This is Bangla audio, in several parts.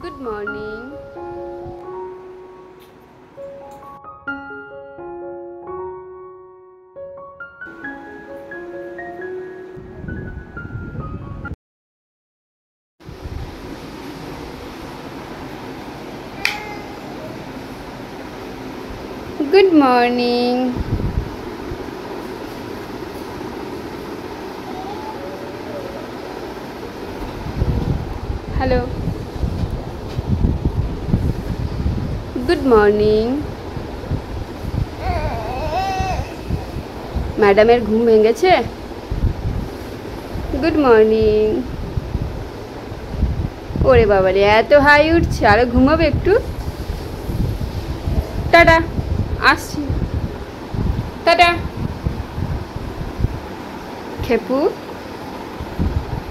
Good morning. Good morning. Hello. Good morning. ম্যাডামের ঘুম ভেঙেছে? Good morning. ওরে বাবারে, এত হাই উঠছে, আরো ঘুমাবে একটু। টাটা, আসছি। টাটা খেপু,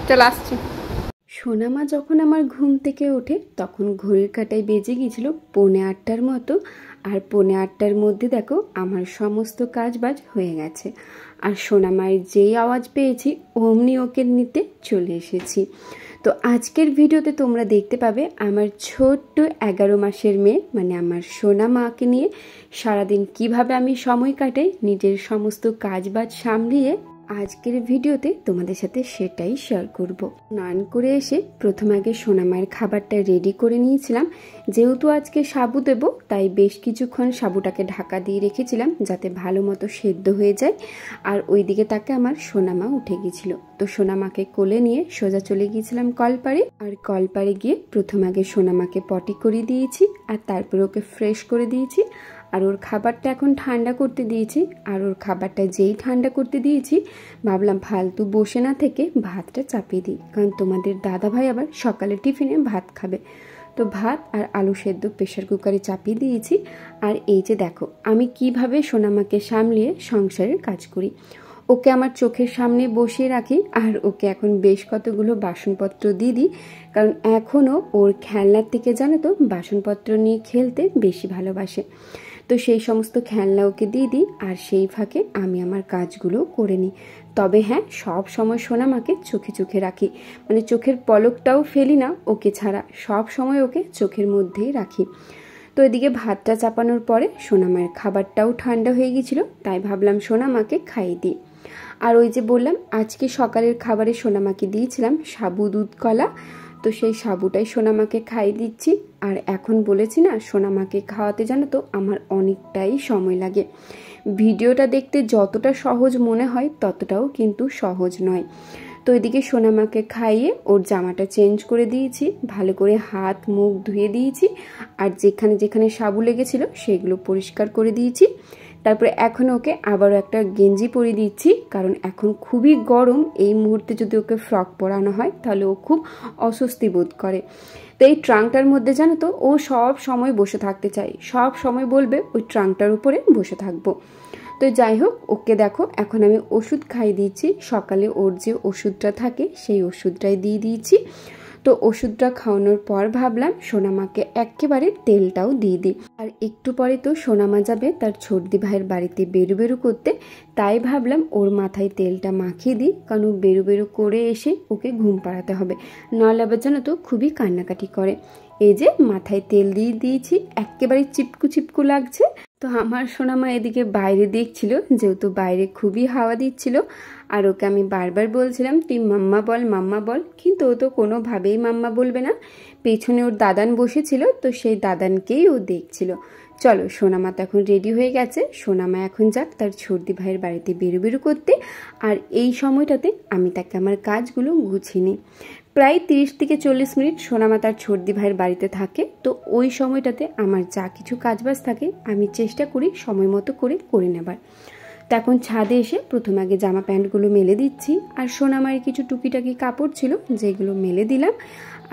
চল আসছি। সোনামা যখন আমার ঘুম থেকে ওঠে তখন ঘড়ির কাঁটায় বেজে গিয়েছিল 8:45 মতো। আর 8:45 মধ্যে দেখো আমার সমস্ত কাজবাজ হয়ে গেছে। আর সোনামায়ের যেই আওয়াজ পেয়েছি অমনি ওকে নিতে চলে এসেছি। তো আজকের ভিডিওতে তোমরা দেখতে পাবে আমার ছোট্ট 11 মাসের মেয়ে মানে আমার সোনামাকে নিয়ে সারাদিন কিভাবে আমি সময় কাটাই নিজের সমস্ত কাজবাজ সামলিয়ে। আজকের ভিডিওতে তোমাদের সাথে সেটাই শেয়ার করব। স্নান করে এসে প্রথমে আগে সোনামায়ের খাবারটা রেডি করে নিয়েছিলাম। যেহেতু আজকে সাবু দেব তাই বেশ কিছুক্ষণ সাবুটাকে ঢাকা দিয়ে রেখেছিলাম যাতে ভালো মতো সেদ্ধ হয়ে যায়। আর ওইদিকে তাকে আমার সোনামা উঠে গিয়েছিল, তো সোনামাকে কোলে নিয়ে সোজা চলে গিয়েছিলাম কলপাড়ে। আর কলপাড়ে গিয়ে প্রথম আগে সোনামাকে পটি করে দিয়েছি আর তারপর ওকে ফ্রেশ করে দিয়েছি। আর ওর খাবারটা এখন ঠান্ডা করতে দিয়েছি। আর ওর খাবারটা যেই ঠান্ডা করতে দিয়েছি ভাবলাম ফালতু বসে না থেকে ভাতটা চাপিয়ে দিই, কারণ তোমাদের দাদাভাই আবার সকালে টিফিনে ভাত খাবে। তো ভাত আর আলু সেদ্ধ প্রেশার কুকারে চাপিয়ে দিয়েছি। আর এই যে দেখো আমি কিভাবে সোনামাকে সামলিয়ে সংসারের কাজ করি। ওকে আমার চোখের সামনে বসিয়ে রাখি আর ওকে এখন বেশ কতগুলো বাসনপত্র দিয়ে দিই, কারণ এখনও ওর খেলনার থেকে জানো তো বাসনপত্র নিয়ে খেলতে বেশি ভালোবাসে। তো সেই সমস্ত খেলনা ওকে দিয়ে দিই আর সেই ফাঁকে আমি আমার কাজগুলো করে নিই। তবে হ্যাঁ, সব সময় সোনামাকে চোখে চোখে রাখি, মানে চোখের পলকটাও ফেলি না ওকে ছাড়া, সব সময় ওকে চোখের মধ্যেই রাখি। তো এদিকে ভাতটা চাপানোর পরে সোনামায়ের খাবারটাও ঠান্ডা হয়ে গিয়েছিল, তাই ভাবলাম সোনামাকে খাইয়ে দিই। আর ওই যে বললাম আজকে সকালের খাবারে সোনামাকে দিয়েছিলাম সাবু দুধ কলা, তো সেই সাবুটাই সোনামাকে খাইয়ে দিচ্ছি। আর এখন বলেছি না সোনামাকে খাওয়াতে জানো তো আমার অনেকটাই সময় লাগে। ভিডিওটা দেখতে যতটা সহজ মনে হয় ততটাও কিন্তু সহজ নয়। তো এদিকে সোনামাকে খাইয়ে ওর জামাটা চেঞ্জ করে দিয়েছি, ভালো করে হাত মুখ ধুয়ে দিয়েছি। আর যেখানে যেখানে সাবু লেগেছিল সেগুলো পরিষ্কার করে দিয়েছি। তারপরে এখন ওকে আবারও একটা গেঞ্জি পরিয়ে দিচ্ছি, কারণ এখন খুবই গরম। এই মুহূর্তে যদি ওকে ফ্রক পরানো হয় তাহলে ও খুব অস্বস্তি বোধ করে। তো এই ট্রাঙ্কটার মধ্যে জানো তো ও সব সময় বসে থাকতে চায়, সব সময় বলবে ওই ট্রাঙ্কটার উপরে বসে থাকবো। তো যাই হোক, ওকে দেখো এখন আমি ওষুধ খাইয়ে দিয়েছি। সকালে ওর যে ওষুধটা থাকে সেই ওষুধটাই দিয়ে দিয়েছি। তো ওষুধটা খাওয়ানোর পর ভাবলাম সোনামাকে একেবারে তেলটাও দিয়ে দিই। আর একটু পরে তো সোনামা যাবে তার ছোটদি ভাইয়ের বাড়িতে বেরু বেরু করতে, তাই ভাবলাম ওর মাথায় তেলটা মাখিয়ে দিই, কারণ ও বেরু বেরু করে এসে ওকে ঘুম পাড়াতে হবে, নাহলে আবার জানো তো খুবই কান্নাকাটি করে। এই যে মাথায় তেল দিয়ে দিয়েছি, একেবারে চিপকু চিপকু লাগছে। তো আমার সোনামা এদিকে বাইরে দেখছিল, যেহেতু বাইরে খুবই হাওয়া দিচ্ছিল। আর ওকে আমি বারবার বলছিলাম তুই মাম্মা বল মাম্মা বল, কিন্তু ও তো কোনোভাবেই মাম্মা বলবে না। পেছনে ওর দাদান বসেছিল, তো সেই দাদানকেই ও দেখছিল। চলো, সোনামা তো এখন রেডি হয়ে গেছে, সোনামা এখন যাক তার ছোটদি ভাইয়ের বাড়িতে বেরু বেরু করতে। আর এই সময়টাতে আমি তাকে আমার কাজগুলো গুছিয়ে নিই। প্রায় 30 থেকে 40 মিনিট সোনামা তার ছোটদি ভাইয়ের বাড়িতে থাকে। তো ওই সময়টাতে আমার যা কিছু কাজবাজ থাকে আমি চেষ্টা করি সময় মতো করে নেবার। তো এখন ছাদে এসে প্রথম আগে জামা প্যান্টগুলো মেলে দিচ্ছি। আর সোনামায়ের কিছু টুকিটাকি কাপড় ছিল যেগুলো মেলে দিলাম।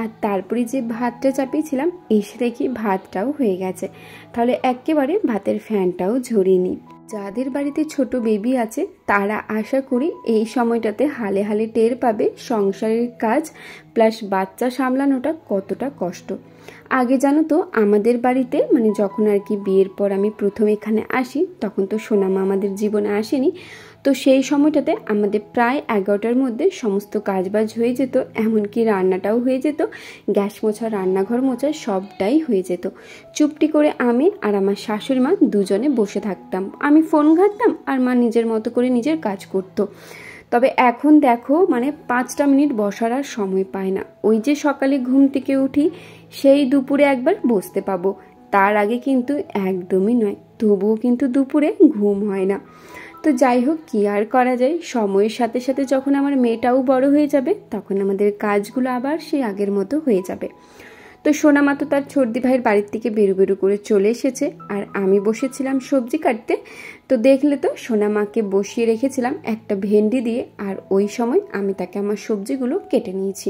আর তারপরে যে ভাতটা চাপিয়েছিলাম এসে দেখি ভাতটাও হয়ে গেছে, তাহলে একেবারে ভাতের ফ্যানটাও ঝরিয়ে নিই। যাদের বাড়িতে ছোট বেবি আছে তারা আশা করি এই সময়টাতে হালে হালে টের পাবে সংসারের কাজ প্লাস বাচ্চা সামলানোটা কতটা কষ্ট। আগে জানো তো আমাদের বাড়িতে মানে যখন আর কি বিয়ের পর আমি প্রথম এখানে আসি তখন তো সোনামা আমাদের জীবনে আসেনি। তো সেই সময়টাতে আমাদের প্রায় 11টার মধ্যে সমস্ত কাজবাজ হয়ে যেত, এমনকি রান্নাটাও হয়ে যেত, গ্যাস মোছা, রান্নাঘর মোছা সবটাই হয়ে যেত। চুপটি করে আমি আর আমার শাশুড়ি মা দুজনে বসে থাকতাম। আমি ফোন ঘাঁটতাম আর মা নিজের মতো করে নিজের কাজ করতো। তবে এখন দেখো, মানে 5টা মিনিট বসার আর সময় পায় না। ওই যে সকালে ঘুম থেকে উঠি, সেই দুপুরে একবার বসতে পাবো, তার আগে কিন্তু একদমই নয়। তবুও কিন্তু দুপুরে ঘুম হয় না। তো যাই হোক, কি আর করা যায়, সময়ের সাথে সাথে যখন আমার মেয়েটাও বড় হয়ে যাবে তখন আমাদের কাজগুলো আবার সেই আগের মতো হয়ে যাবে। তো সোনামা তো তার ছোটদি ভাইয়ের বাড়ির থেকে বেরু বেরু করে চলে এসেছে, আর আমি বসেছিলাম সবজি কাটতে। তো দেখলে তো, সোনামাকে বসিয়ে রেখেছিলাম একটা ভেন্ডি দিয়ে, আর ওই সময় আমি তাকে আমার সবজিগুলো কেটে নিয়েছি।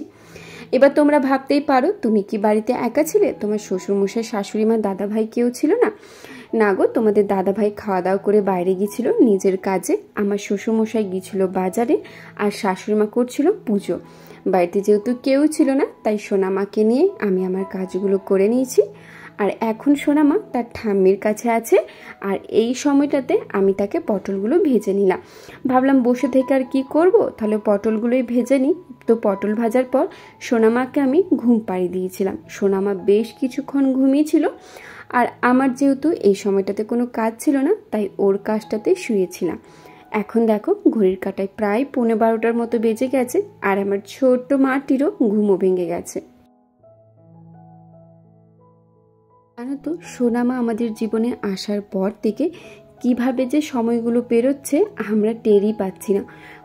এবার তোমরা ভাবতেই পারো, তুমি কি বাড়িতে একা ছিলে? তোমার শ্বশুরমশাই, শাশুড়ি মা, দাদা ভাই কেউ ছিল না? না গো, তোমাদের দাদা ভাই খাওয়া দাওয়া করে বাইরে গিয়েছিল নিজের কাজে, আমার শ্বশুরমশাই গিয়েছিল বাজারে, আর শাশুড়ি মা করছিল পুজো। বাড়িতে যেহেতু কেউ ছিল না, তাই সোনামাকে নিয়ে আমি আমার কাজগুলো করে নিয়েছি। আর এখন সোনামা তার ঠাম্মির কাছে আছে, আর এই সময়টাতে আমি তাকে পটলগুলো ভেজে নিলাম। ভাবলাম বসে থেকে আর কি করব, তাহলে পটলগুলোই ভেজে নিই। তো পটল ভাজার পর সোনামাকে আমি ঘুম পাড়িয়ে দিয়েছিলাম। সোনামা বেশ কিছুক্ষণ ঘুমিয়েছিল, আর আমার যেহেতু এই সময়টাতে কোনো কাজ ছিল না, তাই ওর কাজটাতে শুয়েছিলাম। এখন দেখো, ঘড়ির কাঁটায় প্রায় 11:15টার মতো বেজে গেছে, আর আমার ছোট্ট মাটিরও ঘুমও ভেঙে গেছে। জানো তো, সোনামা আমাদের জীবনে আসার পর থেকে কিভাবে যে সময়গুলো পেরোচ্ছে আমরা টেরই পাচ্ছি না।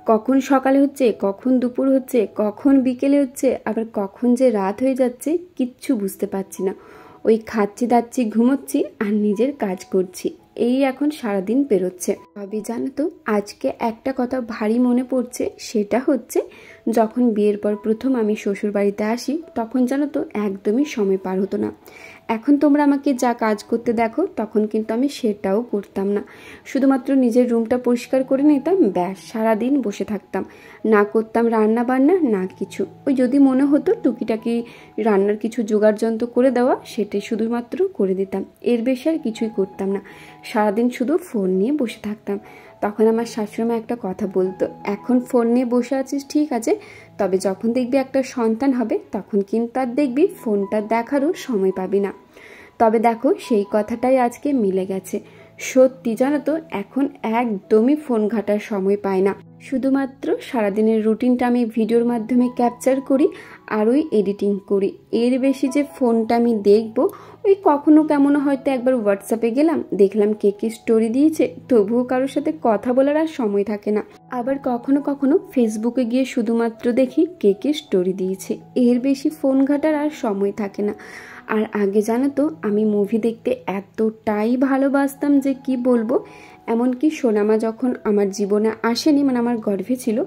কখন সকালে হচ্ছে, কখন দুপুর হচ্ছে, কখন বিকেলে হচ্ছে, আবার কখন যে রাত হয়ে যাচ্ছে কিচ্ছু বুঝতে পারছি না। ওই খাচ্ছি দাচ্ছি, ঘুমোচ্ছি আর নিজের কাজ করছি, এই এখন সারাদিন পেরোচ্ছে। তবে জানো তো, আজকে একটা কথা ভারী মনে পড়ছে, সেটা হচ্ছে যখন বিয়ের পর প্রথম আমি শ্বশুর বাড়িতে আসি, তখন জানো তো একদমই সময় পার হতো না। এখন তোমরা আমাকে যা কাজ করতে দেখো, তখন কিন্তু আমি সেটাও করতাম না। শুধুমাত্র নিজের রুমটা পরিষ্কার করে নিতাম, ব্যাস সারাদিন বসে থাকতাম। না করতাম রান্না বান্না, না কিছু। ওই যদি মনে হতো টুকিটাকি রান্নার কিছু জোগাড় যন্ত্র করে দেওয়া, সেটাই শুধুমাত্র করে দিতাম, এর বেশি আর কিছুই করতাম না। সারাদিন শুধু ফোন নিয়ে বসে থাকতাম। তখন আমার শাশুড়িমা একটা কথা বলতো, এখন ফোন নিয়ে বসে আছিস ঠিক আছে, তবে যখন দেখবি একটা সন্তান হবে তখন কিন্তু আর দেখবি ফোনটা দেখারও সময় পাবি না। তবে দেখো, সেই কথাটাই আজকে মিলে গেছে। সত্যি জানো তো, এখন একদমই ফোন ঘাটার সময় পাই না। শুধুমাত্র সারাদিনের রুটিনটা আমি ভিডিওর মাধ্যমে ক্যাপচার করি আর ওই এডিটিং করি। এর বেশি যে ফোনটা আমি দেখবো, ওই কখনো কেমন হয়তো একবার হোয়াটসঅ্যাপে গেলাম, দেখলাম কে কে স্টোরি দিয়েছে, তবুও কারোর সাথে কথা বলার আর সময় থাকে না। আবার কখনো কখনো ফেসবুকে গিয়ে শুধুমাত্র দেখি কে কে স্টোরি দিয়েছে, এর বেশি ফোন ঘাটার আর সময় থাকে না। আর আগে জানো তো, আমি মুভি দেখতে এতটাই ভালোবাসতাম যে কি বলবো। এমনকি সোনামা যখন আমার জীবনে আসেনি, মানে আমার গর্ভে ছিল,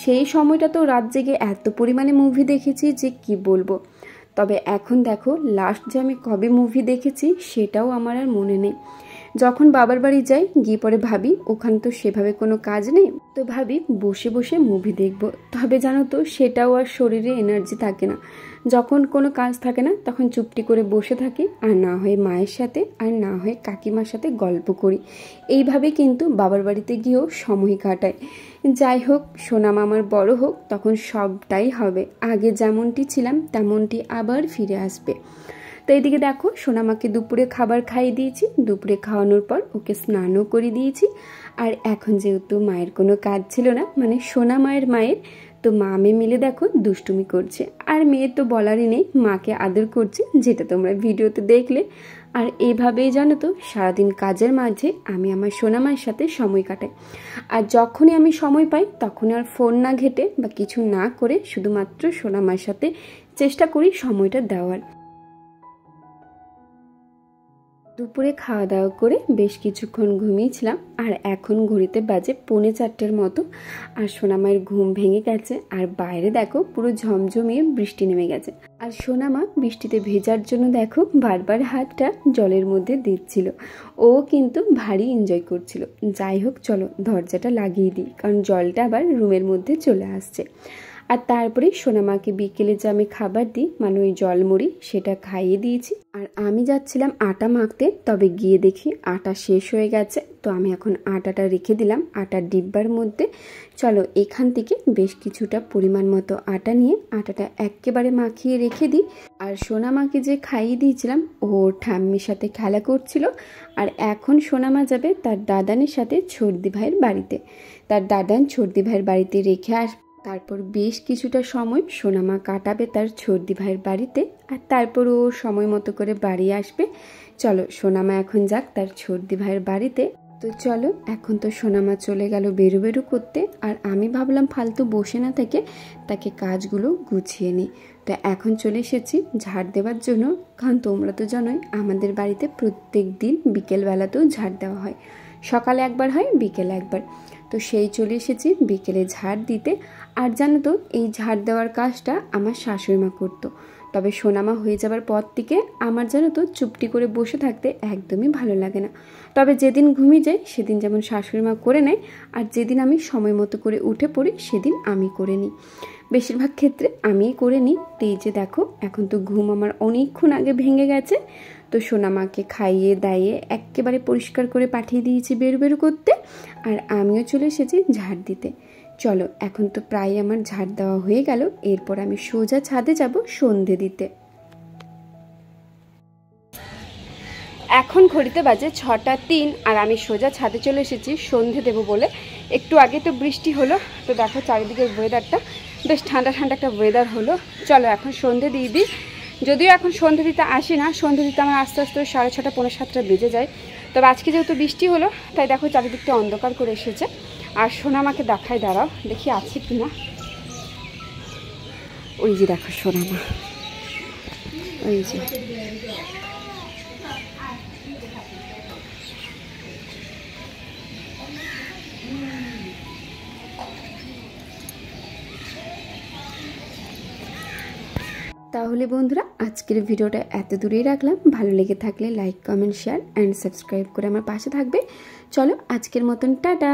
সেই সময়টা তো রাত জেগে এত পরিমাণে মুভি দেখেছি যে কি বলবো। তবে এখন দেখো, লাস্ট যে আমি কবে মুভি দেখেছি সেটাও আমার আর মনে নেই। যখন বাবার বাড়ি যাই, গিয়ে পরে ভাবি ওখানে তো সেভাবে কোনো কাজ নেই, তো ভাবি বসে বসে মুভি দেখব। তবে জানো তো, সেটাও আর শরীরে এনার্জি থাকে না। যখন কোনো কাজ থাকে না, তখন চুপটি করে বসে থাকি, আর না হয় মায়ের সাথে, আর না হয় কাকিমার সাথে গল্প করি। এইভাবে কিন্তু বাবার বাড়িতে গিয়েও সময় কাটায়। যাই হোক, সোনামা আমার বড় হোক, তখন সবটাই হবে, আগে যেমনটি ছিলাম তেমনটি আবার ফিরে আসবে। তো এইদিকে দেখো, সোনামাকে দুপুরে খাবার খাইয়ে দিয়েছি। দুপুরে খাওয়ানোর পর ওকে স্নানও করে দিয়েছি। আর এখন যেহেতু মায়ের কোনো কাজ ছিল না, মানে সোনা মায়ের, তো মা মেয়ে মিলে দেখো দুষ্টুমি করছে। আর মেয়ে তো বলারই নেই, মাকে আদর করছে, যেটা তোমরা ভিডিওতে দেখলে। আর এইভাবেই জানো তো, সারাদিন কাজের মাঝে আমি আমার সোনা মায়ের সাথে সময় কাটাই। আর যখনই আমি সময় পাই, তখন আর ফোন না ঘেটে বা কিছু না করে শুধুমাত্র সোনা মায়ের সাথে চেষ্টা করি সময়টা দেওয়ার। দুপুরে খাওয়া দাওয়া করে বেশ কিছুক্ষণ ঘুমিয়েছিলাম, আর এখন ঘড়িতে বাজে 3:45 মতো। আর সোনামায়ের ঘুম ভেঙে গেছে, আর বাইরে দেখো পুরো ঝমঝমিয়ে বৃষ্টি নেমে গেছে। আর সোনামা বৃষ্টিতে ভেজার জন্য দেখো বারবার হাতটা জলের মধ্যে দিচ্ছিল। ও কিন্তু ভারী এনজয় করছিল। যাই হোক, চলো দরজাটা লাগিয়ে দিই, কারণ জলটা আবার রুমের মধ্যে চলে আসছে। আর তারপরে সোনামাকে বিকেলে যে আমি খাবার দিই মানে ওই জলমুড়ি সেটা খাইয়ে দিয়েছি। আর আমি যাচ্ছিলাম আটা মাখতে, তবে গিয়ে দেখি আটা শেষ হয়ে গেছে। তো আমি এখন আটাটা রেখে দিলাম আটার ডিব্বার মধ্যে। চলো এখান থেকে বেশ কিছুটা পরিমাণ মতো আটা নিয়ে আটাটা একেবারে মাখিয়ে রেখে দিই। আর সোনামাকে যে খাইয়ে দিয়েছিলাম ও ঠাম্মির সাথে খেলা করছিল। আর এখন সোনামা যাবে তার দাদানের সাথে ছর্দি ভাইয়ের বাড়িতে। তার দাদান ছর্দি ভাইয়ের বাড়িতে রেখে তারপর বেশ কিছুটা সময় সোনামা কাটাবে তার ছর্দি ভাইয়ের বাড়িতে। আর তারপর ও সময় মতো করে বাড়ি আসবে। চলো সোনামা এখন যাক তার ছর্দি ভাইয়ের বাড়িতে। তো চলো এখন তো সোনামা চলে গেল বেরো বেরো করতে। আর আমি ভাবলাম ফালতু বসে না থেকে তাকে কাজগুলো গুছিয়ে নিই। তো এখন চলে এসেছি ঝাড় দেওয়ার জন্য, কারণ তোমরা তো জানোই আমাদের বাড়িতে প্রত্যেক দিন বিকেলবেলাতেও ঝাড় দেওয়া হয়। সকালে একবার হয়, বিকেলে একবার। তো সেই চলে এসেছি বিকেলে ঝাড় দিতে। আর জানো তো এই ঝাড় দেওয়ার কাজটা আমার শাশুড়িমা করতো। তবে সোনামা হয়ে যাবার পর থেকে আমার জানো তো চুপটি করে বসে থাকতে একদমই ভালো লাগে না। তবে যেদিন ঘুমিয়ে যাই সেদিন যেমন শাশুড়িমা করে নেয়, আর যেদিন আমি সময় মতো করে উঠে পড়ি সেদিন আমি করে নিই। বেশিরভাগ ক্ষেত্রে আমিই করে নিই। তো এই যে দেখো এখন তো ঘুম আমার অনেকক্ষণ আগে ভেঙে গেছে। তো সোনামাকে খাইয়ে দাইয়ে একেবারে পরিষ্কার করে পাঠিয়ে দিয়েছি বেরো বেরো করতে। আর আমিও চলে এসেছি ঝাড় দিতে। চলো এখন তো প্রায় আমার ঝাড় দেওয়া হয়ে গেল। এরপর আমি সোজা ছাদে যাব সন্ধে দিতে। এখন ঘড়িতে বাজে 6টা 3 আর আমি সোজা ছাদে চলে এসেছি সন্ধে দেবো বলে। একটু আগে তো বৃষ্টি হলো, তো দেখো চারিদিকের ওয়েদারটা বেশ ঠান্ডা ঠান্ডা একটা ওয়েদার হলো। চলো এখন সন্ধে দিয়ে দিই। যদিও এখন সন্ধে দিতে আসি না, সন্ধে দিতে আমার আস্তে আস্তে 6:30 পৌনে 7টা বেজে যায়। তবে আজকে যেহেতু বৃষ্টি হলো তাই দেখো চারিদিকটা অন্ধকার করে এসেছে। আর সোনামাকে দেখায়, দাঁড়াও দেখি আছে কি না। ওই যে দেখো সোনামা, ওই যে তাহলে বন্ধুরা আজকের ভিডিওটা এত দূরেই রাখলাম। ভালো লেগে থাকলে like comment share and subscribe করে আমার পাশে থাকবে। চলো আজকের মতন টাটা।